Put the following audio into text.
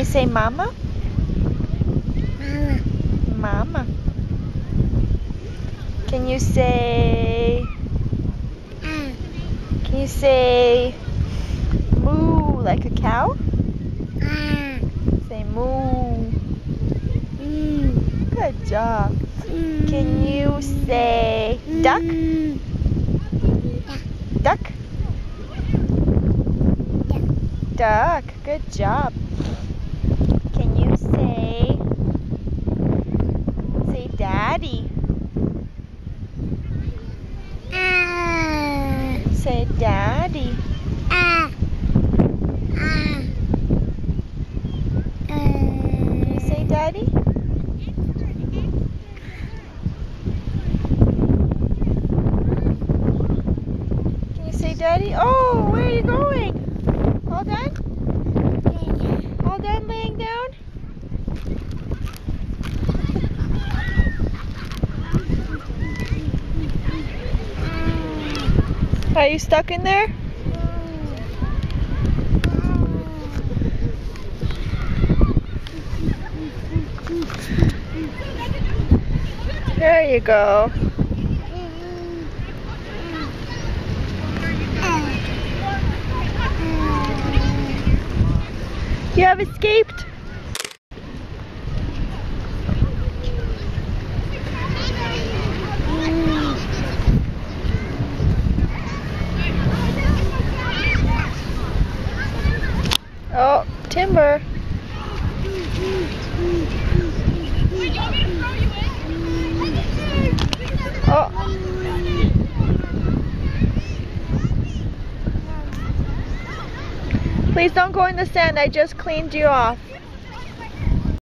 say mama? Mama. Mama. Can you say... Can you say moo like a cow? Say moo. Good job. Can you say duck? Duck? Duck. Good job. Can you say daddy? Say daddy. Can you say daddy? Can you say daddy? Oh, where are you going? All done? All done laying down? Are you stuck in there? There you go. You have escaped. Oh, timber. Oh. Please don't go in the sand. I just cleaned you off.